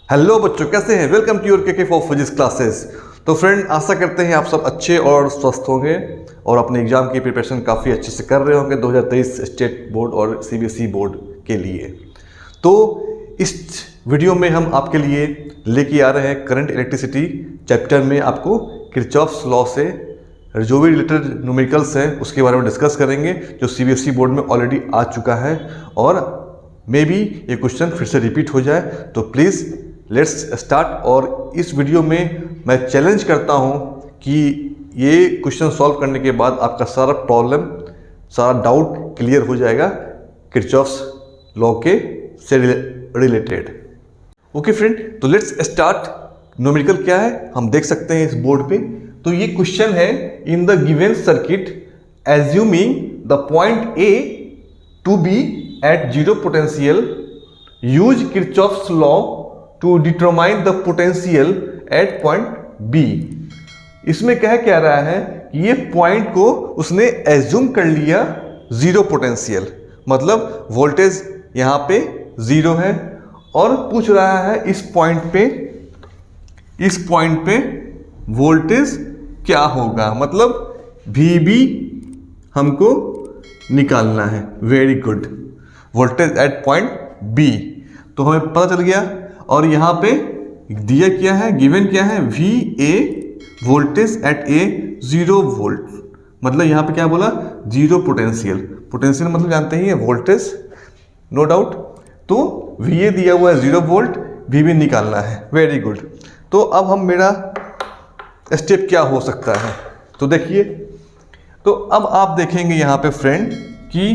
Hello बच्चों, कैसे हैं? वेलकम टू योर के फॉर फिजिक्स क्लासेस। तो फ्रेंड, आशा करते हैं आप सब अच्छे और स्वस्थ होंगे और अपने एग्जाम की प्रिपरेशन काफ़ी अच्छे से कर रहे होंगे 2023 स्टेट बोर्ड और सीबीएसई बोर्ड के लिए। तो इस वीडियो में हम आपके लिए लेके आ रहे हैं करंट इलेक्ट्रिसिटी चैप्टर में आपको किरचॉफ्स लॉ से जो भी रिलेटेड न्यूमेरिकल्स हैं उसके बारे में डिस्कस करेंगे, जो सीबीएसई बोर्ड में ऑलरेडी आ चुका है और मे बी ये क्वेश्चन फिर से रिपीट हो जाए। तो प्लीज़ लेट्स स्टार्ट। और इस वीडियो में मैं चैलेंज करता हूँ कि ये क्वेश्चन सॉल्व करने के बाद आपका सारा प्रॉब्लम, सारा डाउट क्लियर हो जाएगा किरचॉफ्स लॉ के से रिलेटेड। ओके फ्रेंड, तो लेट्स स्टार्ट। न्यूमेरिकल क्या है हम देख सकते हैं इस बोर्ड पे। तो ये क्वेश्चन है, in the given circuit assuming the point A to B at zero potential, use Kirchhoff's law to determine the potential at point B. इसमें कह रहा है कि ये पॉइंट को उसने एज्यूम कर लिया जीरो पोटेंशियल, मतलब वोल्टेज यहाँ पे जीरो है और पूछ रहा है इस पॉइंट पे वोल्टेज क्या होगा, मतलब वी हमको निकालना है। Very good, voltage at point B तो हमें पता चल गया। और यहाँ पे दिया क्या है, गिवन क्या है, V A voltage at A zero volt, मतलब यहाँ पे क्या बोला, जीरो पोटेंशियल। पोटेंशियल मतलब जानते ही है वोल्टेज, नो डाउट। तो वी ए दिया हुआ है जीरो वोल्ट, वी भी निकालना है। Very good. तो अब हम मेरा स्टेप क्या हो सकता है, तो देखिए। तो अब आप देखेंगे यहाँ पे फ्रेंड कि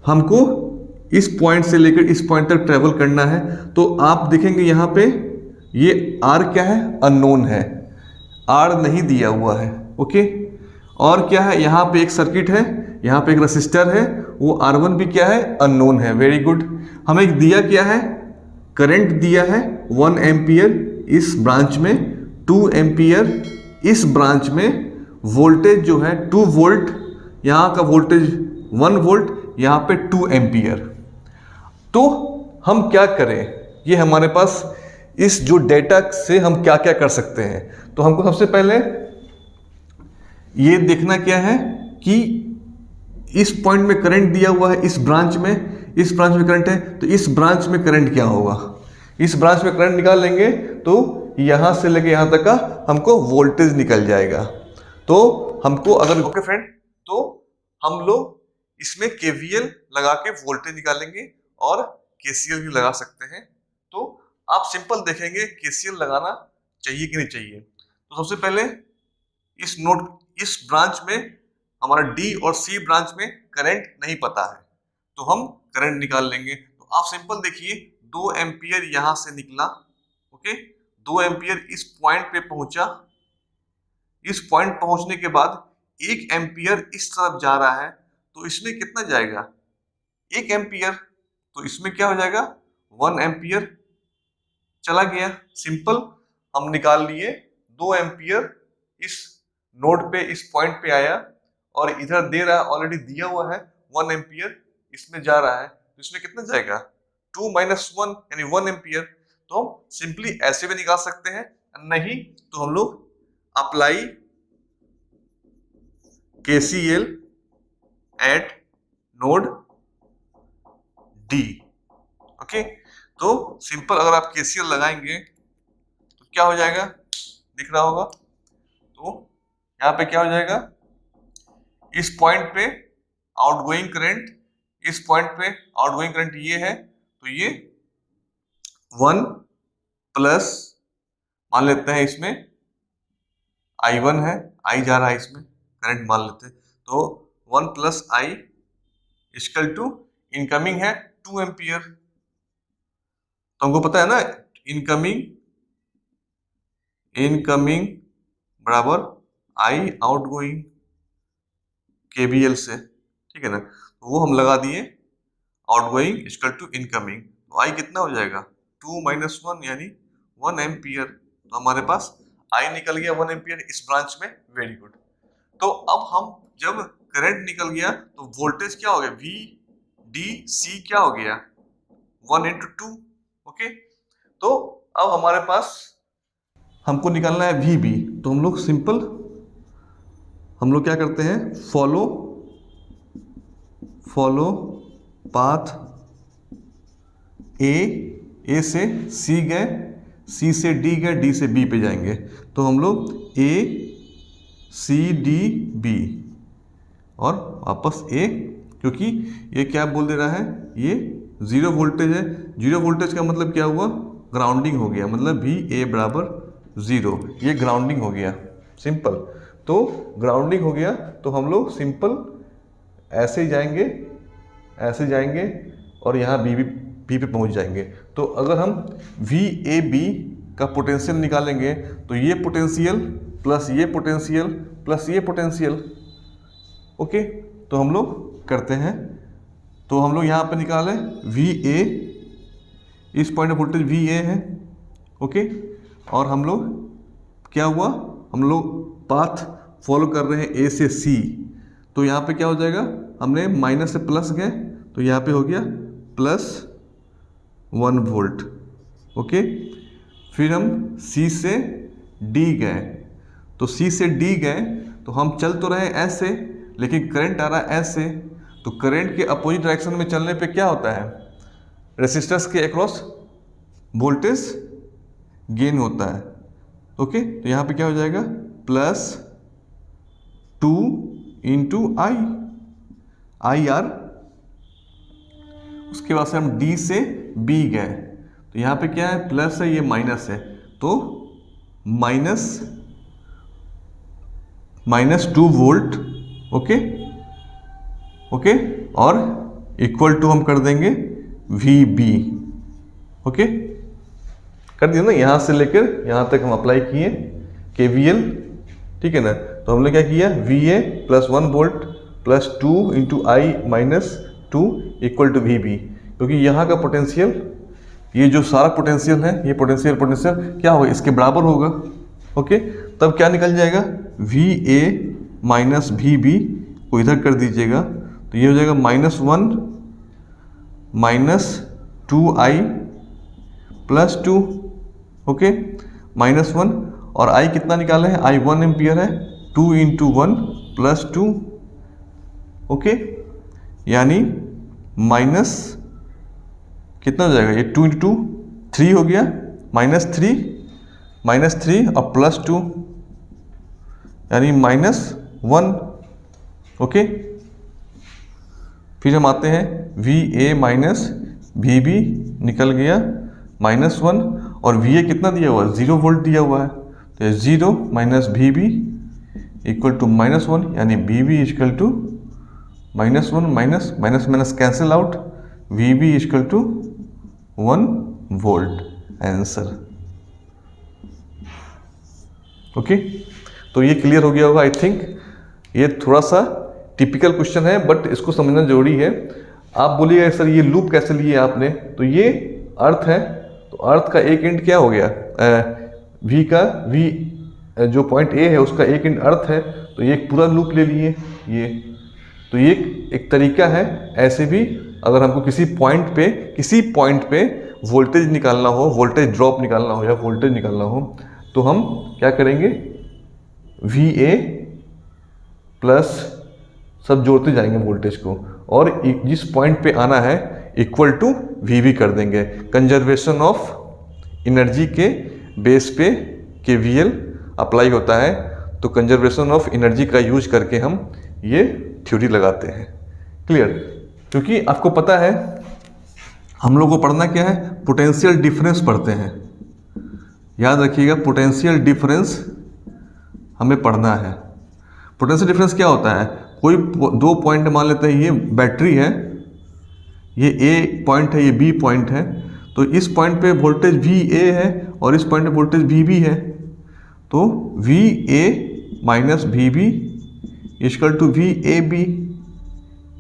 हमको इस पॉइंट से लेकर इस पॉइंट तक ट्रेवल करना है। तो आप देखेंगे यहाँ पे ये आर क्या है, अननोन है, आर नहीं दिया हुआ है। ओके, और क्या है, यहाँ पे एक सर्किट है, यहाँ पे एक रेसिस्टर है, वो R1 भी क्या है, अननोन है। Very good. हमें दिया क्या है, करंट दिया है 1 एम्पियर इस ब्रांच में, 2 एम्पियर इस ब्रांच में, वोल्टेज जो है 2 वोल्ट, यहाँ का वोल्टेज 1 वोल्ट, यहाँ पे 2 एम्पियर। तो हम क्या करें, ये हमारे पास इस जो डेटा से हम क्या क्या कर सकते हैं। तो हमको सबसे पहले ये देखना क्या है कि इस पॉइंट में करंट दिया हुआ है, इस ब्रांच में करंट है, तो इस ब्रांच में करंट क्या होगा, इस ब्रांच में करंट निकाल लेंगे तो यहां से लेके यहां तक का हमको वोल्टेज निकल जाएगा। तो हमको अगर ओके फ्रेंड, तो हम लोग इसमें केवीएल लगा के वोल्टेज निकालेंगे और केसीएल भी लगा सकते हैं। तो आप सिंपल देखेंगे केसीएल लगाना चाहिए कि नहीं चाहिए। तो सबसे पहले इस ब्रांच में हमारा डी और सी ब्रांच में करंट नहीं पता है, तो हम करंट निकाल लेंगे। तो आप सिंपल देखिए, 2 एम्पियर यहां से निकला, ओके, 2 एम्पियर इस पॉइंट पे पहुंचा, इस पॉइंट पहुंचने के बाद 1 एम्पियर इस तरफ जा रहा है, तो इसमें कितना जाएगा, 1 एम्पियर, तो इसमें क्या हो जाएगा, 1 एम्पियर चला गया। सिंपल, हम निकाल लिए 2 एम्पियर इस नोड पे, इस पॉइंट पे आया और इधर दे रहा है, ऑलरेडी दिया हुआ है 1 एम्पियर इसमें जा रहा है, तो इसमें कितना जाएगा, 2 माइनस 1 यानी 1 एम्पियर। तो हम सिंपली ऐसे भी निकाल सकते हैं, नहीं तो हम लोग apply KCL eight node D. Okay, तो सिंपल अगर आप केसीएल लगाएंगे तो क्या हो जाएगा, दिख रहा होगा। तो यहाँ पे क्या हो जाएगा, इस पॉइंट पे आउटगोइंग करंट, इस पॉइंट पे आउटगोइंग करंट ये है, तो ये 1 प्लस, मान लेते हैं इसमें I1 है, I जा रहा है इसमें, करंट मान लेते हैं, तो 1 plus I equal to incoming है 2 एम्पियर। तो हमको पता है ना, इनकमिंग बराबर I आउटगोइंग केबीएल से, ठीक है ना। तो वो हम लगा दिए, आउटगोइंग इक्वल टू इनकमिंग, तो I कितना हो जाएगा, 2 माइनस 1 यानी 1 एम्पियर। तो हमारे पास I निकल गया 1 एम्पियर इस ब्रांच में। Very good. तो अब हम जब करंट निकल गया तो वोल्टेज क्या हो गया, वी डी सी क्या हो गया, 1 इंटू 2। ओके, तो अब हमारे पास हमको निकालना है VB, तो हम लोग सिंपल हम लोग क्या करते हैं, फॉलो पाथ ए से C गए, C से D गए, D से B पे जाएंगे, तो हम लोग A C D B और वापस A, क्योंकि ये क्या बोल दे रहा है, ये 0 वोल्टेज है। 0 वोल्टेज का मतलब क्या हुआ, ग्राउंडिंग हो गया, मतलब VA बराबर 0, ये ग्राउंडिंग हो गया, सिंपल। तो ग्राउंडिंग हो गया तो हम लोग सिंपल ऐसे ही जाएंगे, ऐसे जाएंगे और यहाँ बी पे पहुँच जाएंगे। तो अगर हम VAB का पोटेंशियल निकालेंगे तो ये पोटेंशियल प्लस ये पोटेंशियल प्लस ये पोटेंशियल। ओके, तो हम लोग करते हैं, तो हम लोग यहाँ पे निकालें VA, इस पॉइंट ऑफ वोल्टेज VA है। ओके, और हम लोग क्या हुआ, हम लोग पाथ फॉलो कर रहे हैं A से C, तो यहाँ पे क्या हो जाएगा, हमने माइनस से प्लस गए तो यहाँ पे हो गया +1 वोल्ट। ओके, फिर हम C से D गए, तो C से D गए तो हम चल तो रहे ऐसे, लेकिन करंट आ रहा है ऐसे, तो करंट के अपोजिट डायरेक्शन में चलने पे क्या होता है, रेसिस्टर्स के अक्रॉस वोल्टेज गेन होता है। ओके, तो यहाँ पे क्या हो जाएगा +2 इंटू IR। उसके बाद से हम D से B गए, तो यहाँ पे क्या है, प्लस है, ये माइनस है, तो -2 वोल्ट। ओके, और इक्वल टू हम कर देंगे VB। ओके, कर दिया ना, यहाँ से लेकर यहाँ तक हम अप्लाई किए KVL, ठीक है ना। तो हमने क्या किया, VA +1 volt +2 into I -2 equal to VB, क्योंकि यहाँ का पोटेंशियल, ये जो सारा पोटेंशियल है, ये पोटेंशियल क्या होगा, इसके बराबर होगा। ओके, तब क्या निकल जाएगा, VA -VB को इधर कर दीजिएगा, तो ये हो जाएगा -1 -2I +2। ओके, -1 और I कितना निकाले हैं, I 1 एम्पियर है, 2 इंटू 1 +2। ओके, यानी माइनस कितना हो जाएगा, ये 2 इंटू 2 3 हो गया, -3 और +2 यानी -1। ओके, फिर हम आते हैं VA -VB निकल गया -1, और VA कितना दिया हुआ है, 0 वोल्ट दिया हुआ है, तो 0 -VB इक्वल टू -1, यानी VB equal to -1 minus cancel out, VB equal to 1 volt, answer. Okay, तो ये क्लियर हो गया होगा आई थिंक। ये थोड़ा सा टिपिकल क्वेश्चन है, बट इसको समझना जरूरी है। आप बोलिएगा सर ये लूप कैसे लिए आपने, तो ये अर्थ है, तो अर्थ का एक एंड क्या हो गया, V जो पॉइंट A है उसका एक एंड अर्थ है, तो ये एक पूरा लूप ले लिए ये। तो ये एक तरीका है, ऐसे भी अगर हमको किसी पॉइंट पे वोल्टेज निकालना हो, वोल्टेज ड्रॉप निकालना हो या वोल्टेज निकालना हो, तो हम क्या करेंगे, VA प्लस सब जोड़ते जाएंगे वोल्टेज को, और जिस पॉइंट पे आना है इक्वल टू VB कर देंगे। कंजर्वेशन ऑफ एनर्जी के बेस पे KVL अप्लाई होता है, तो कंजर्वेशन ऑफ एनर्जी का यूज करके हम ये थ्योरी लगाते हैं। क्लियर, क्योंकि आपको पता है हम लोग को पढ़ना क्या है, पोटेंशियल डिफरेंस पढ़ते हैं, याद रखिएगा, पोटेंशियल डिफरेंस हमें पढ़ना है। पोटेंशियल डिफरेंस क्या होता है, कोई दो पॉइंट मान लेते हैं, ये बैटरी है, ये A पॉइंट है, ये B पॉइंट है, तो इस पॉइंट पे वोल्टेज VA है और इस पॉइंट पे वोल्टेज VB है, तो VA -VB equal to VAB।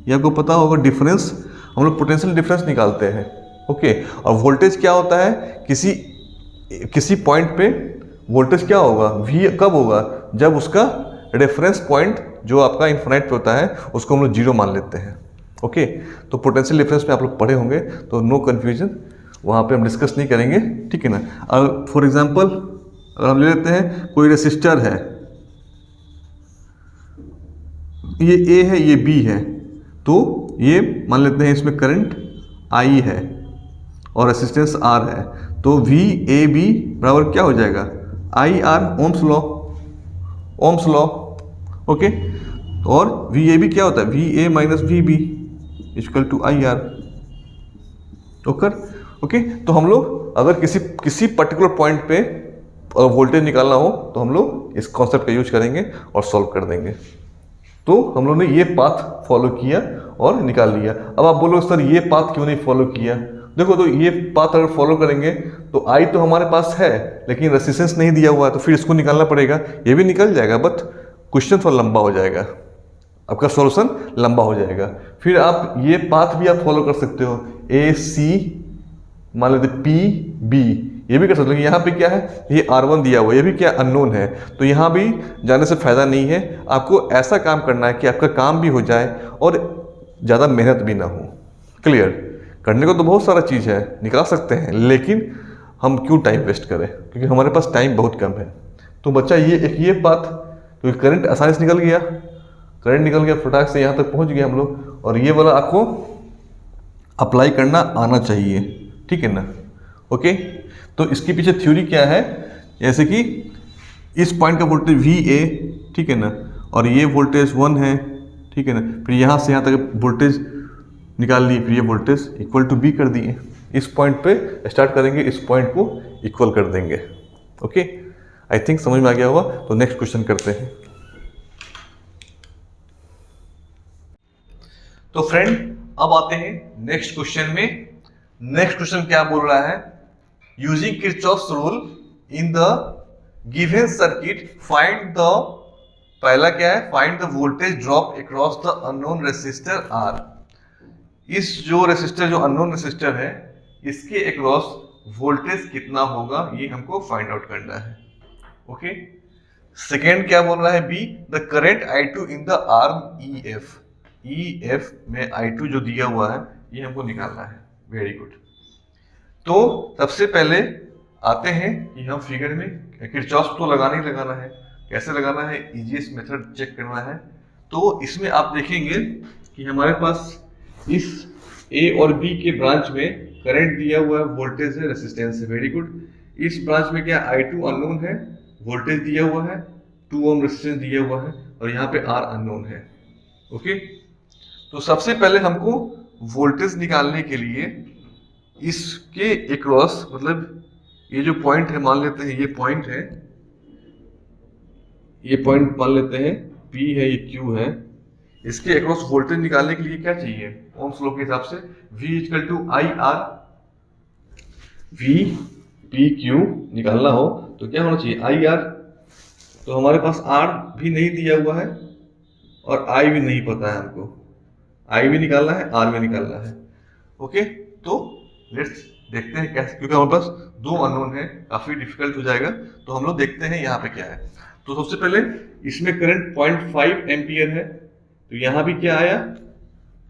ये आपको पता होगा डिफरेंस, हम लोग पोटेंशियल डिफरेंस निकालते हैं। ओके, और वोल्टेज क्या होता है, किसी पॉइंट पे वोल्टेज क्या होगा, V कब होगा, जब उसका रेफरेंस पॉइंट जो आपका इन्फिनिट पे होता है उसको हम लोग 0 मान लेते हैं। ओके, तो पोटेंशियल डिफरेंस पे आप लोग पढ़े होंगे, तो नो कन्फ्यूजन, वहाँ पे हम डिस्कस नहीं करेंगे, ठीक है ना। अब फॉर एग्जांपल अगर हम ले लेते हैं कोई रेसिस्टर है, ये ए है ये बी है, तो ये मान लेते हैं इसमें करंट आई है और रेसिस्टेंस आर है, तो वी ए बी बराबर क्या हो जाएगा, I R, Ohm's law, Ohm's law. Okay, और वी ए बी क्या होता है, V A minus V B equal to I R. Okay, तो हम लोग अगर किसी पर्टिकुलर पॉइंट पे वोल्टेज निकालना हो तो हम लोग इस कॉन्सेप्ट का यूज करेंगे और सॉल्व कर देंगे। तो हम लोग ने ये पाथ फॉलो किया और निकाल लिया। अब आप बोलो सर ये पाथ क्यों नहीं फॉलो किया, देखो तो ये पाथ अगर फॉलो करेंगे तो आई तो हमारे पास है लेकिन रेसिस्टेंस नहीं दिया हुआ है, तो फिर इसको निकालना पड़ेगा। ये भी निकल जाएगा बट क्वेश्चन थोड़ा लंबा हो जाएगा, आपका सॉल्यूशन लंबा हो जाएगा। फिर आप ये पाथ भी आप फॉलो कर सकते हो, ए सी मान लेते पी बी, ये भी कर सकते हो। यहाँ पे क्या है, ये R1 दिया हुआ है, ये भी क्या अननोन है, तो यहाँ भी जाने से फायदा नहीं है। आपको ऐसा काम करना है कि आपका काम भी हो जाए और ज़्यादा मेहनत भी ना हो। क्लियर, करने को तो बहुत सारा चीज़ है, निकाल सकते हैं, लेकिन हम क्यों टाइम वेस्ट करें, क्योंकि हमारे पास टाइम बहुत कम है। तो बच्चा ये पाथ, तो करंट आसानी से निकल गया, करंट निकल गया फटाक से यहाँ तक पहुँच गए हम लोग, और ये वाला आपको अप्लाई करना आना चाहिए, ठीक है ना। ओके, तो इसके पीछे थ्योरी क्या है, जैसे कि इस पॉइंट का वोल्टेज वी ए, ठीक है ना, और ये वोल्टेज 1 है, ठीक है ना, फिर यहाँ से यहाँ तक वोल्टेज निकाल लिए, फिर ये वोल्टेज इक्वल टू बी कर दिए। इस पॉइंट पे स्टार्ट करेंगे, इस पॉइंट को इक्वल कर देंगे। ओके, आई थिंक समझ में आ गया होगा। तो नेक्स्ट क्वेश्चन करते हैं। तो फ्रेंड अब आते हैं नेक्स्ट क्वेश्चन में। नेक्स्ट क्वेश्चन क्या बोल रहा है, using Kirchhoff's rule in the given circuit find the, पहला क्या है, find the voltage drop across the unknown resistor R. इस जो रेसिस्टर, जो अननोन रेसिस्टर है, इसके अक्रॉस वोल्टेज कितना होगा, ये हमको फाइंड आउट करना है। ओके, सेकेंड क्या बोल रहा है, be the current I2 in the arm EF। EF में I2 जो दिया हुआ है ये हमको निकालना है। Very good. तो सबसे पहले आते हैं कि हम फिगर में किरचॉफ तो लगाना ही लगाना है। कैसे लगाना है, इजीएस्ट मेथड चेक करना है। तो इसमें आप देखेंगे कि हमारे पास इस ए और बी के ब्रांच में करंट दिया हुआ है, वोल्टेज है, रेसिस्टेंस है। Very good. इस ब्रांच में क्या I2 अननोन है, वोल्टेज दिया हुआ है, 2 ओम रेसिस्टेंस दिया हुआ है, और यहाँ पे R अननोन है। ओके, तो सबसे पहले हमको वोल्टेज निकालने के लिए इसके अक्रॉस, मतलब ये जो पॉइंट है, मान लेते हैं ये पॉइंट है, ये पॉइंट मान लेते हैं P है, ये Q है, इसके अक्रॉस वोल्टेज निकालने के लिए क्या चाहिए, ओम्स लॉ के हिसाब से V equal to I R, V P Q निकालना हो तो क्या होना चाहिए, आई आर। तो हमारे पास R भी नहीं दिया हुआ है और I भी नहीं पता है हमको, I भी निकालना है, R भी निकालना है। ओके, तो लेट्स देखते हैं कैसे, क्योंकि हमारे पास 2 अननोन है, काफी डिफिकल्ट हो जाएगा। तो हम लोग देखते हैं यहाँ पे क्या है। तो सबसे पहले इसमें करंट 0.5 एम्पियर है, तो यहाँ भी क्या आया,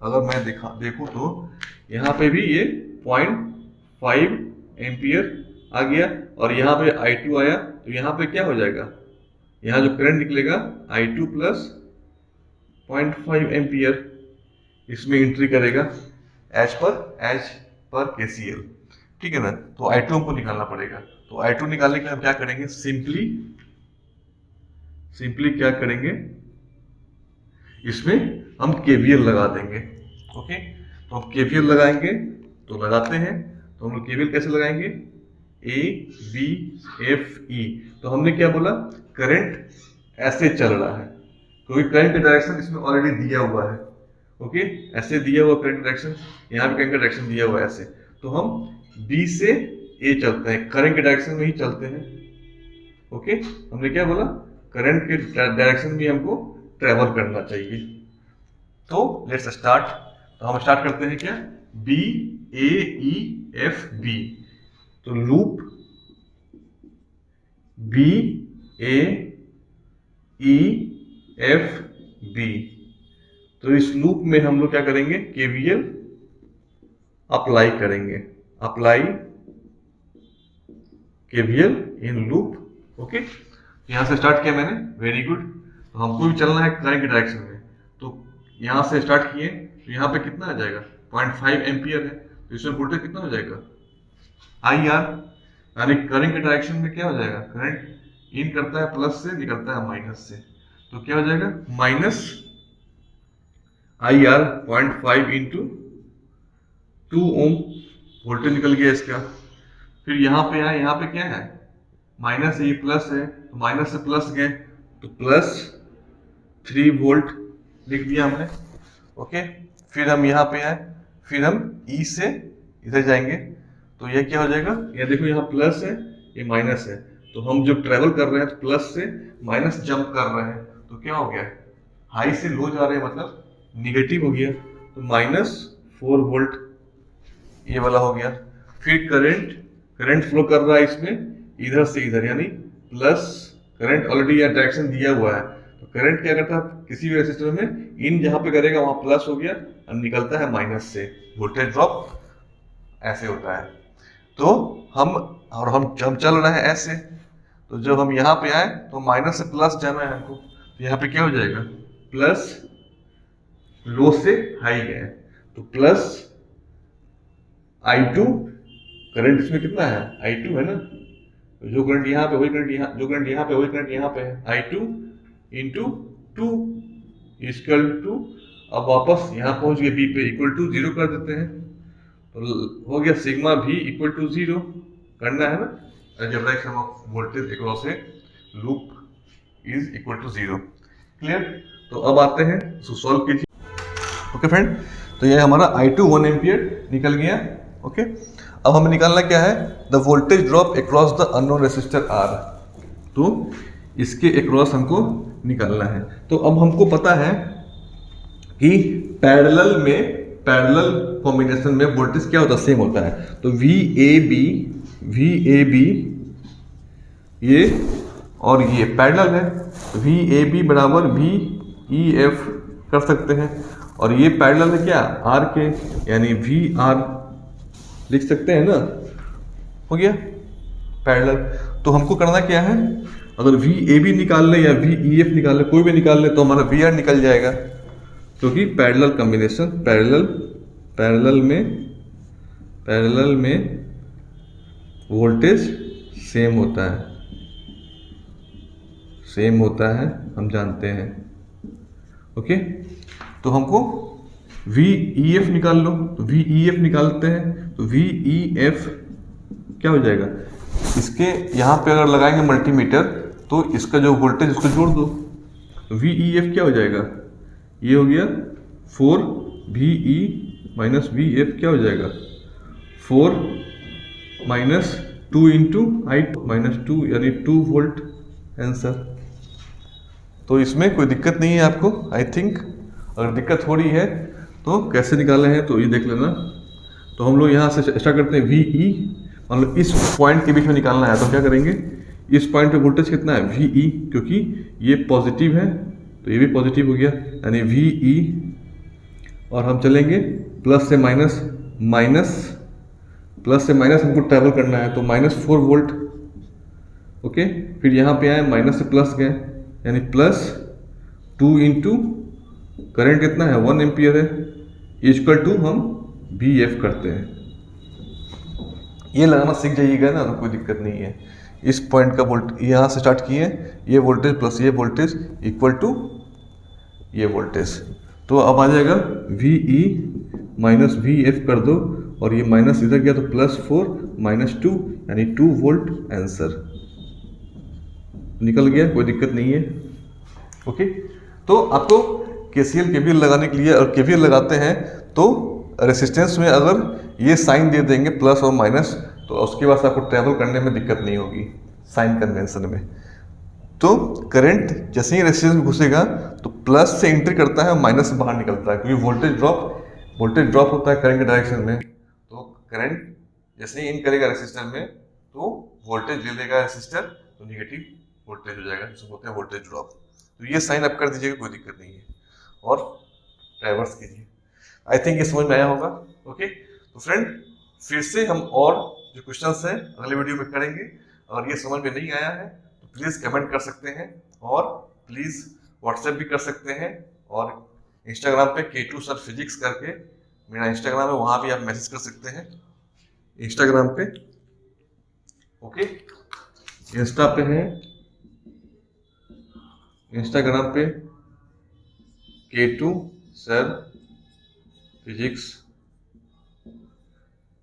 अगर मैं देखूं तो यहाँ पे भी ये 0.5 एम्पियर आ गया, और यहाँ पे I2 आया, तो यहाँ पे क्या हो जाएगा, यहाँ जो करंट निकलेगा I2 प्लस 0.5 एम्पियर, इसमें एंट्री करेगा एज पर KCL, ठीक है ना। तो I2 हमको निकालना पड़ेगा। तो I2 निकालने के लिए हम क्या करेंगे, सिंपली क्या करेंगे, इसमें हम KVL लगा देंगे। ओके, तो हम KVL लगाएंगे, तो लगाते हैं। तो हम लोग KVL कैसे लगाएंगे, A B F E। तो हमने क्या बोला, करंट ऐसे चल रहा है, क्योंकि करंट का डायरेक्शन इसमें ऑलरेडी दिया हुआ है। ओके, ऐसे दिया हुआ करंट डायरेक्शन, यहाँ भी करंट का डायरेक्शन दिया हुआ है ऐसे, तो हम B से A चलते हैं, करंट के डायरेक्शन में ही चलते हैं। ओके, हमने क्या बोला, करंट के डायरेक्शन में हमको ट्रेवल करना चाहिए। तो लेट्स स्टार्ट। तो हम स्टार्ट करते हैं क्या, B A E F B। तो loop B A E F B, तो इस लूप में हम लोग क्या करेंगे, केवीएल अप्लाई करेंगे, apply KVL in loop. Okay, यहाँ से स्टार्ट किया मैंने, वेरी गुड। तो हमको भी चलना है करंट की डायरेक्शन में, तो यहाँ से स्टार्ट किए, तो यहाँ पे कितना आ जाएगा, 0.5 एम्पियर है, तो इसमें वोल्टेज कितना हो जाएगा, आई आर, यानी करंट की डायरेक्शन में क्या हो जाएगा, करंट इन करता है प्लस से, निकलता है माइनस से, तो क्या हो जाएगा, minus I R 0.5 into 2 ohm voltage निकल गया इसका। फिर यहाँ पे आए, यहाँ पे क्या है, माइनस है, ये प्लस है, तो माइनस से प्लस गए, तो प्लस 3 वोल्ट लिख दिया हमने। ओके, फिर हम यहाँ पे आए, फिर हम ई से इधर जाएंगे, तो ये क्या हो जाएगा, ये देखो यहाँ प्लस है, ये माइनस है, तो हम जब ट्रेवल कर रहे हैं तो प्लस से माइनस जंप कर रहे हैं, तो क्या हो गया, हाई से लो जा रहे हैं, मतलब निगेटिव हो गया, तो -4 वोल्ट ये वाला हो गया। फिर करंट फ्लो कर रहा है इसमें इधर से इधर, यानी प्लस, करंट ऑलरेडी यहाँ डायरेक्शन दिया हुआ है, तो करंट क्या करता है, किसी भी रेसिस्टर में इन जहां पे करेगा वहां प्लस हो गया और निकलता है माइनस से, वोल्टेज ड्रॉप ऐसे होता है। तो हम चल रहे हैं ऐसे, तो जब हम यहाँ पे आए तो माइनस से प्लस जाना है हमको, तो यहाँ पे क्या हो जाएगा, प्लस, लो से हाई गए, तो प्लस I2, करंट इसमें कितना है, I2 है ना, तो जो करंट यहाँ पे वही करंट यहाँ, जो करंट यहाँ पे वही करंट यहाँ पे है, I2 इंटू 2 इक्वल टू, अब वापस यहाँ पहुंच गए B पे, इक्वल टू 0 कर देते हैं, तो हो गया सिग्मा V इक्वल टू 0 करना है ना, algebraic sum of voltage across a loop is equal to 0। Clear, तो अब आते हैं, इसको सॉल्व कीजिए। ओके फ्रेंड, तो ये हमारा I2 1 एम्पियर निकल गया। ओके, अब हमें निकालना क्या है, the voltage drop across the unknown resistor R, तो इसके अक्रॉस हमको निकालना है। तो अब हमको पता है कि पैरेलल कॉम्बिनेशन में वोल्टेज क्या होता है, सेम होता है, तो VAB ये और ये पैरेलल है, तो VAB बराबर VEF कर सकते हैं, और ये पैरेलल है क्या, R के, यानी VR लिख सकते हैं ना, हो गया पैरेलल। तो हमको करना क्या है, अगर VAB निकाल ले या VEF निकाल ले, कोई भी निकाल ले, तो हमारा VR निकल जाएगा, क्योंकि पैरेलल कॉम्बिनेशन, पैरेलल में वोल्टेज सेम होता है, हम जानते हैं। ओके, तो हमको VEF निकाल लो, तो VEF निकालते हैं, तो VEF क्या हो जाएगा, इसके यहाँ पे अगर लगाएंगे मल्टीमीटर, तो इसका जो वोल्टेज इसको जोड़ दो, तो VEF क्या हो जाएगा, ये हो गया 4VE माइनस VF क्या हो जाएगा, 4 माइनस 2 इंटू I माइनस 2, यानी 2 वोल्ट आंसर। तो इसमें कोई दिक्कत नहीं है आपको, आई थिंक। अगर दिक्कत हो रही है तो कैसे निकाले हैं तो ये देख लेना। तो हम लोग यहाँ से स्टार्ट करते हैं, VE, मतलब इस पॉइंट के बीच में निकालना है, तो क्या करेंगे, इस पॉइंट पे वोल्टेज कितना है, VE, क्योंकि ये पॉजिटिव है तो ये भी पॉजिटिव हो गया, यानी VE, और हम चलेंगे प्लस से माइनस, प्लस से माइनस हमको ट्रैवल करना है, तो -4 वोल्ट। ओके, फिर यहाँ पे आए, माइनस से प्लस गए, यानी प्लस 2 इंटू करंट कितना है, 1 एम्पियर है, इक्वल टू हम VF करते हैं। ये लगाना सीख जाइएगा ना, तो कोई दिक्कत नहीं है। इस पॉइंट का वोल्ट यहाँ से स्टार्ट किए, ये वोल्टेज प्लस ये वोल्टेज इक्वल टू ये वोल्टेज, तो अब आ जाएगा VE माइनस VF कर दो, और ये माइनस इधर गया तो +4 -2, यानी 2 वोल्ट आंसर निकल गया, कोई दिक्कत नहीं है। ओके, तो आपको KCL KVL लगाने के लिए, और KVL लगाते हैं तो रेसिस्टेंस में अगर ये साइन दे देंगे प्लस और माइनस, तो उसके बाद आपको ट्रैवल करने में दिक्कत नहीं होगी साइन कन्वेंशन में। तो करंट जैसे ही रेसिस्टेंस में घुसेगा तो प्लस से एंट्री करता है और माइनस से बाहर निकलता है, क्योंकि वोल्टेज ड्रॉप होता है करंट के डायरेक्शन में। तो करंट जैसे ही इन करेगा रेसिस्टर में तो वोल्टेज ले लेगा रेसिस्टर, तो निगेटिव वोल्टेज हो जाएगा, जिसको बोलते हैं वोल्टेज ड्रॉप। तो ये साइन आप कर दीजिएगा, कोई दिक्कत नहीं है। और ट्रैवर्स कीजिए। आई थिंक ये समझ में आया होगा। ओके, तो फ्रेंड फिर से हम और जो क्वेश्चंस हैं अगले वीडियो में करेंगे। अगर ये समझ में नहीं आया है तो प्लीज़ कमेंट कर सकते हैं, और प्लीज़ व्हाट्सएप भी कर सकते हैं, और इंस्टाग्राम पे K2 सर फिजिक्स करके मेरा इंस्टाग्राम है, वहाँ भी आप मैसेज कर सकते हैं इंस्टाग्राम पे। ओके, इंस्टा पे है, इंस्टाग्राम पे K2 सर फिजिक्स,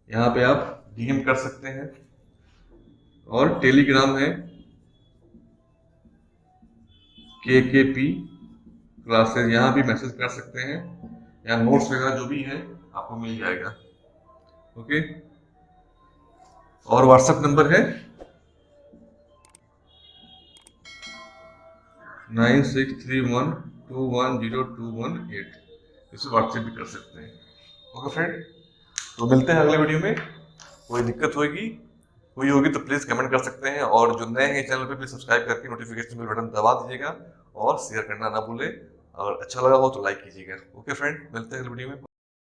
यहाँ पे आप डीएम कर सकते हैं। और टेलीग्राम है KKP क्लासेस, यहाँ भी मैसेज कर सकते हैं, या नोट्स वगैरह जो भी है आपको मिल जाएगा। ओके, और व्हाट्सएप नंबर है 9631210218, इसे व्हाट्सएप भी कर सकते हैं। ओके फ्रेंड, तो मिलते हैं अगले वीडियो में। कोई दिक्कत हुई होगी तो प्लीज़ कमेंट कर सकते हैं, और जो नए हैं चैनल पे प्लीज़ सब्सक्राइब करके नोटिफिकेशन बेल बटन दबा दीजिएगा, और शेयर करना ना भूलें, और अच्छा लगा हो तो लाइक कीजिएगा। ओके फ्रेंड, मिलते हैं अगले वीडियो में।